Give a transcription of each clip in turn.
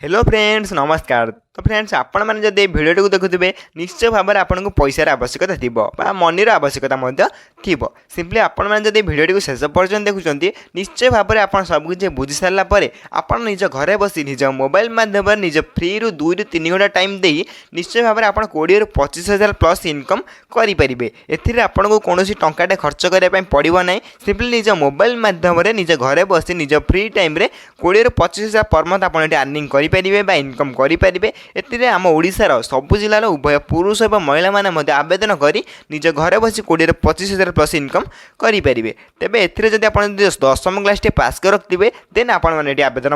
Hello friends नमस्कार। तो friends आपण मैंने जब भिडियो को देखुए निश्चय भाव में आपको पैसार आवश्यकता थी मनीर आवश्यकता थी सिंपली आपण मैंने जब भिडियो को शेष पर्यटन देखुं निश्चय भाव में आप सबकि बुझी सारापर आप निज घरे बसी निज मोबाइल माध्यम निज फ्री रु 2 ରୁ 3 घंटा टाइम दे निश्चय भाव में आप 20 ରୁ 25,000 प्लस इनकम करेंगे। आपको कौन टाँटे खर्च करने पड़ो ना, सिंपली निज मोबाइल माध्यम निज घरे बसी निज फ्री टाइम 20 ରୁ 25,000 पर मंथ आप अर्निंग करेंगे इनकम करेंगे। एथिरे आम ओडिशार सबु जिलार उभय पुरुष और महिला माने आवेदन करी निज घरे बसी 20 ରୁ 25,000 प्लस इनकम करेंगे। तेबे एथिरे जदि आपण 10वीं क्लास पास कर रखिथे देन आपण माने आवेदन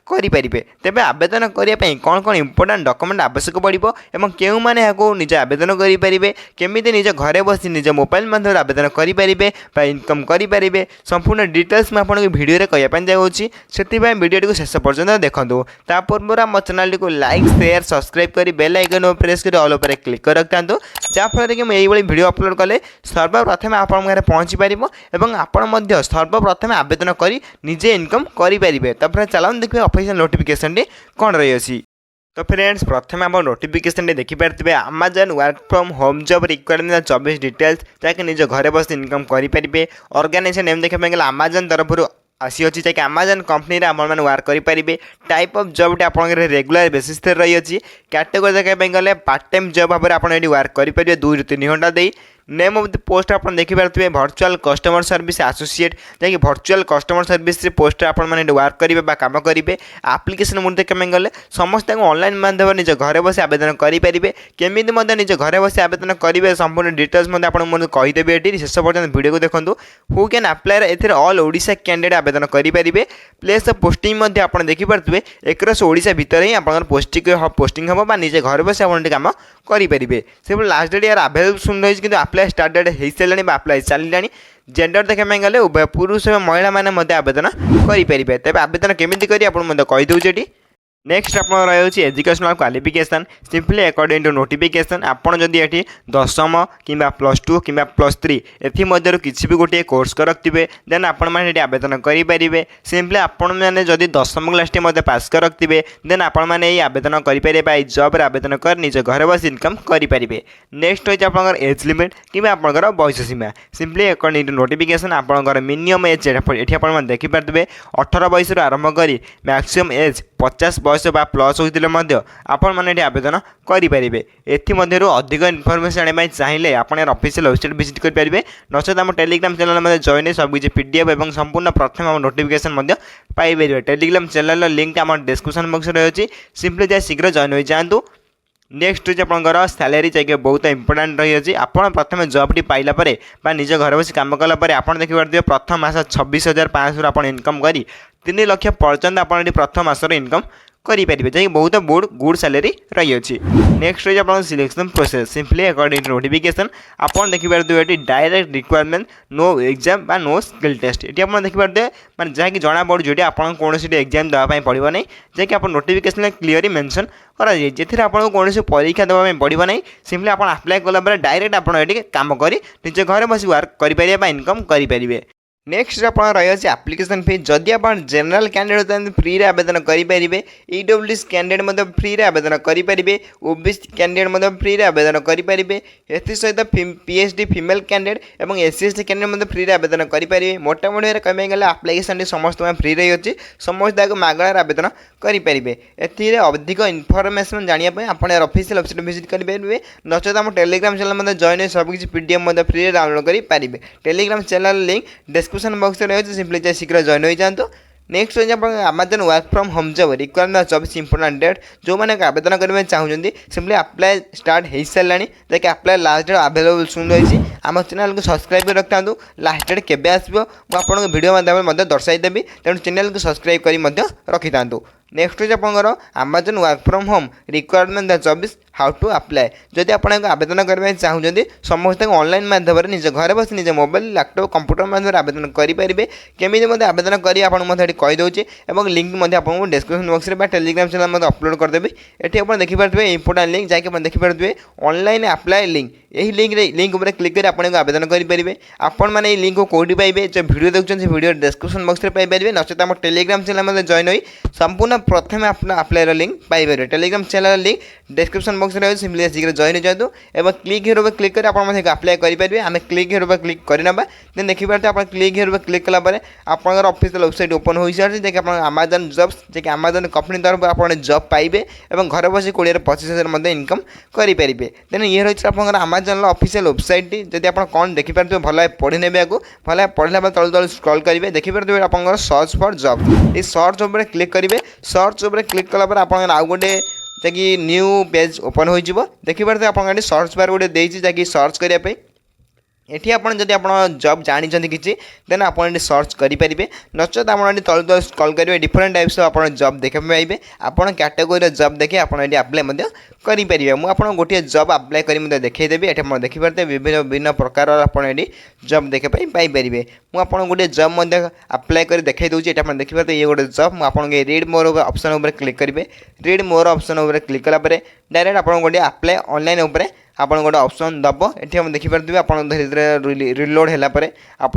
करेंगे। तेबे आवेदन करने कौन कौन इंपोर्टाट डॉक्यूमेंट आवश्यक पड़ो और क्यों मैंने निज आवेदन करेंगे केमी निज घरे बसी निज मोबाइल माध्यम आवेदन करेंगे इनकम करेंगे संपूर्ण डिटेल्स मैं आपको भिडियो कहवाई जाऊँगी से भिडियो को शेष पर्यटन देखूँ। ता पूर्व आम चैनल को लाइक शेयर सब्सक्राइब कर बेल आइकन प्रेस कर ऑल पर क्लिक कर रखता जहाँफल कि मुझे वीडियो अपलोड कले सर्वप्रथम आप पहुँची पार और आप सर्वप्रथम आवेदन कर निजे इनकम करेंगे। तो चलो देखिए ऑफिशियल नोटिफिकेशन कौन रही। तो फ्रेंड्स प्रथम आप नोटिफिकेशन देखिपारे Amazon work from home job requirement 24 details जहाँकि निज घरे बस इनकम करेंगे। ऑर्गेनाइजेशन नेम देखा गला अमेजन तरफ आसी अच्छी जैसे अमेजन कंपनी आपने वर्क करेंगे। टाइप ऑफ जॉब आप रेगुलर बेसिस रही अच्छी। कैटेगोरी देखा गले पार्ट टाइम जॉब भाव में आप वर्क करेंगे 2 ରୁ 3 घंटा दे। नेम ऑफ द पोस्ट आप देखिपारे वर्चुअल कस्टमर सर्विस एसोसिएट जैसे वर्चुअल कस्टमर सर्विस पोस्ट आप वर्क करेंगे काम करेंगे। आप्लिकेसन मुझे देखा गले समस्त ऑनलाइन माध्यम निज घरे बस आवेदन करेंगे केमी निज घरे बस आवेदन करेंगे संपूर्ण डिटेल्स आपको कहीदेवी ये शेष पर्यटन भिडियो को देखूँ। Who can apply A all Odisha candidate आवेदन करेंगे। प्लेस ऑफ पोस्टिंग आप देखिपारे एक ओडिशा भितर ही आप पोस्टिंग हम निजे घरे बस आप काम करेंगे। से लास्ट डेट यार आवेलेबल सुन रही कि अप्लाई स्टार्ट डेट हो सारे अप्लाई चलिए। जेंडर देखा गले उभय पुरुष और महिला मैंने आवेदन करेंगे। तेज आवेदन केमी कर कहीदे। नेक्स्ट आप रही educational qualification simply according to notification आपड़ जदि ये 10वीं कि +2 कि +3 एमध्य किसी भी गोटे कोर्स कर रखिए देन आपण मैंने आवेदन करेंगे। सिंपली आपण मैंने जदि 10वीं क्लास पास कर रखिए देन आपण मैंने आवेदन करेंगे जॉब आवेदन कर निज घर बस इनकम करेंगे। नेक्स्ट होती आप एज लिमिट कि आपंकर बयस सीमा सिंपली अकॉर्डिंग टू नोटिफिकेशन आपंकर मिनिमम एज ये आप देखिपारे 18 बयस आरंभ कर मैक्सिमम एज 50 बयस प्लस होते आपण मैंने आवेदन करेंगे। एमध्य अधिक इनफर्मेशन आने चाहिए आप ऑफिशियल वेबसाइट विजिट करेंगे नचेत आम टेलीग्राम चैनल में जॉइन सबकि पीडीएफ और संपूर्ण प्रथम आम notification Piper. Telegram channel link आम डिस्क्रिप्शन बॉक्स रही सिंपली जाए शीघ्र जॉइन हो जातु। नेक्स्ट हूँ आपंकर सैलरी चाहिए बहुत इंपोर्टाट रही है। आप प्रथम जॉबटी पाइलापर निज घर बस कम कलापर आप देखिए प्रथम मास 26,500 आप इनकम कर 3 लाख पर्यटन आप प्रथम मासर इनकम करेंगे जैसे बहुत गुड सैलरी रही है। नेक्स्ट रही आप selection process simply according to notification आप देखिपारे ये डायरेक्ट रिक्वायरमेंट नो एग्जाम बा नो स्किल टेस्ट ये आप देखिपारे मैं जहाँकि जना पड़े ये आप कौन एग्जाम देवाई पड़ो ना जैसे आप नोटिफिकेशन क्लीयरली मेंशन कर आपको कौन परीक्षा देवाई पड़ो ना सिंपली आप अप्लाई कलापर डायरेक्ट आप काम कर निज घर बस वर्क करेंगे इनकम करेंगे। नेक्स्ट आप रही है एप्लिकेशन फी जदि आप जनरल कैंडिडेट होते फ्री आवेदन करेंगे। ईडब्ल्यूएस कैंडिडेट फ्री आवेदन करेंगे। ओबीसी कैंडिडेट फ्री आवेदन करेंगे। एथि सहित पीएचडी फीमेल कैंडिडेट और एससी एसटी कैंडिडेट फ्री आवेदन करेंगे। मोटामोटी कहते गले आप्लिकेसन समस्त फ्री रही है समस्त मागणार आवेदन करेंगे। एथि अधिक इनफर्मेशन जानापी आप ऑफिशियल वेबसाइट विजिट करेंगे नचेत आम टेलीग्राम चैनल जॉइन सबकि पीडीएफ फ्री डाउनलोड करेंगे। Telegram channel link description box रही है सिंपली जाए शीघ्र जॉइन हो जातु। नेक्स्ट हो Amazon work from home job requirement 24 important date जो मैंने आवेदन करने चाहते सिंपली अप्लाई स्टार्ट हो सारे जैसे अप्लाई लास्ट डेट आवेलेबल सुन रही। आम चैनल को सब्सक्राइब कर रखता लास्ट डेट केवे आसो मुझे भिडियो माध्यम दर्शाईदेवी तेणु चैनल को सब्सक्राइब कर रखी था। नेक्स्ट हूँ आपंकर Amazon work from home requirement 24 how to apply जदि आप आवेदन करने चाहते समस्त ऑनलाइन माध्यम निज घर बस निज मोबाइल लैपटॉप कंप्यूटर माध्यम आवेदन करेंगे केमी आवेदन करी आपको कहीदे और लिंक आपको डिस्क्रिप्शन बॉक्स में टेलीग्राम चैनल अपलोड करदेवी। ये आप देखिपारे इंपोर्टाट लिंक जैसे देखिपारे ऑनलाइन अप्लाई लिंक यही लिंक उपर क्लिक कर आपको आवेदन करेंगे। आपण मैंने लिंक को कौटी पाइबे जो वीडियो देखते वीडियो डिस्क्रिप्शन बॉक्स में पाइपर नचेत आम टेलीग्राम चैनल जॉइन हो संपूर्ण प्रथम आप apply link Piper Telegram channel link description box में सिंपली शीघ्र जॉइन हो जातु और क्लिक हियर पर क्लिक कर अप्लाई करेंगे आम क्लिक हियर पर क्लिक करना देन देखिए आप क्लिक हियर पर क्लिक कलापर आपंकर ऑफिशियल वेबसाइट ओपन हो सारी जैसे आप अमेजन जॉब्स जैसे अमेजन कंपनी तरफ आप जॉब पाइबे और घर बस 20-25,000 इनकम करेंगे देन ये रही आप अमेजन ऑफिशियल वेबसाइट जब आप कौन देखिए भल पढ़ी ने भल पढ़ला तल तल स्क्रॉल करेंगे देखिए आप सर्च फॉर जॉब ये सर्च उपर क्लिक करेंगे सर्च उपर क्लिक कलापर आप आउ गोटे जैकि न्यू पेज ओपन हो देखिए आप सर्च बार गोटे देती जैकि सर्च करने एठी आप जब आप जॉब जानते किसी देन आप सर्च करेंगे नचत आप तल तल स्क्रॉल करेंगे डिफरेंट टाइप्स आप जॉब देखा पाइबे आप कैटेगोरी जॉब देखिए आप अप्लाई करेंगे मुझे गोटे जॉब अप्लाई कर देखईदेवी ये देखिए विभिन्न विभिन्न प्रकार आप जॉब देखापी पाइपर मुझे गोटे जॉब अप्लाई कर देखई दूसरी ये देखिए ये गोटे जॉब मुझे रीड मोर ऑप्शन उपर क्लिक करेंगे रीड मोर ऑप्शन उपर क्लिक कलापर डायरेक्ट आप गोटे अप्लाई ऑनलाइन उपर आप गोटे ऑप्शन दब ये देखिए आप धीरे धीरे रिलोड होगापर आप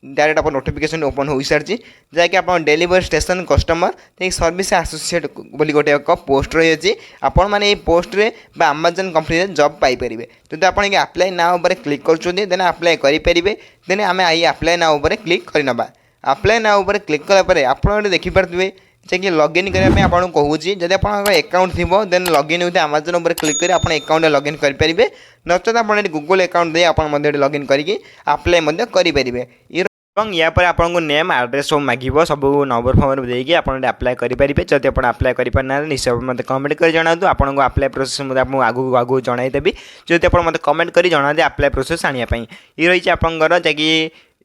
डायरेक्ट आप नोटिफिकेशन ओपन हो सारी जैकि आप delivery station customer service associate बोली गोटे एक पोस्ट रही है आपण मैंने पोस्ट रे अमेजन कंपनी जॉब पाइपर जब आप अप्लाई नाउ उपर क्लिक कर अप्लाई करेंगे देन आम आई अप्लाई नाउ उपर क्लिक करना अप्लाई नाउ उपर क्लिक कलापर आप देखिए जैसे लॉगिन करने आपको कहूँ जब आप अकाउंट थी देन लॉगिन होते अमेजन उपर क्लिक कर आप अकाउंट लॉगिन करेंगे नचत आप गूगल अकाउंट दे आप लॉगिन करके अप्लाई करेंगे और या पर आपको नेम एड्रेस सब मांग सब नंबर फंबर देकी आप अप्लाई करेंगे जब आप अप्लाई करना निश्चय मतलब कमेंट कर जनातु आपको अप्लाई प्रोसेस आगू आगू जनईदेवी जब आप मतलब कमेंट कर जनाते अप्लाई प्रोसेस आने ये रही आपंकर जैकि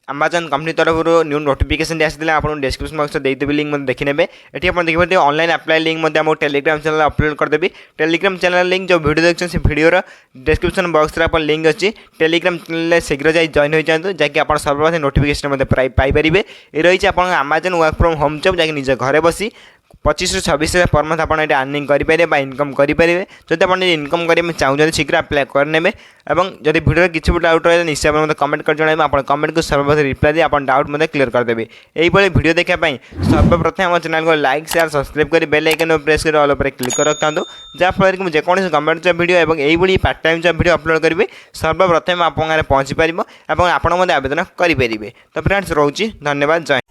अमेजन कंपनी तरफ न्यू नोटिफिकेशन आसाला आप डिस्क्रिप्शन बॉक्स देदेवी लिंक देखी ने ये आप देखिए ऑनलाइन अप्लाई लिंक आम टेलीग्राम चैनल अपलोड करदेवी टेलीग्राम चैनल लिंक जो वीडियो देखते से वीडियोर डिस्क्रिप्शन बॉक्स आप लिंक अच्छी टेलीग्राम चैनल शीघ्र जाए जॉइन हो जातु जैकि आप सर्वप्रथम नोटिफिकेशन पाइपर ये रही आप Amazon work from home job जैकि निज घर बसी 25-26 पर मंथ आप अर्निंग करेंगे इनकम करेंगे जब आप इनकम करने चाहते शीघ्र अप्लाई करने और जब वीडियो किसी भी डाउट रहे निश्चय मतलब कमेंट कर जन आप कमेंट को सर्वप्रथम रिप्लाई दी आप डाउट मतलब क्लियर करदेवे यही वीडियो देखापी सर्वप्रथम आम चैनल को लाइक शेयर सब्सक्राइब कर बेल आइकन प्रेस कर ऑल पर क्लिक कर रखता जहाँफल कि मुझे जेकोसी गवर्नमेंट जॉब वीडियो और यही part time job video upload करेंगे सर्वप्रथम आप पहुँची पार और आप आवेदन करेंगे तो फ्रेंड्स रोचे धन्यवाद जय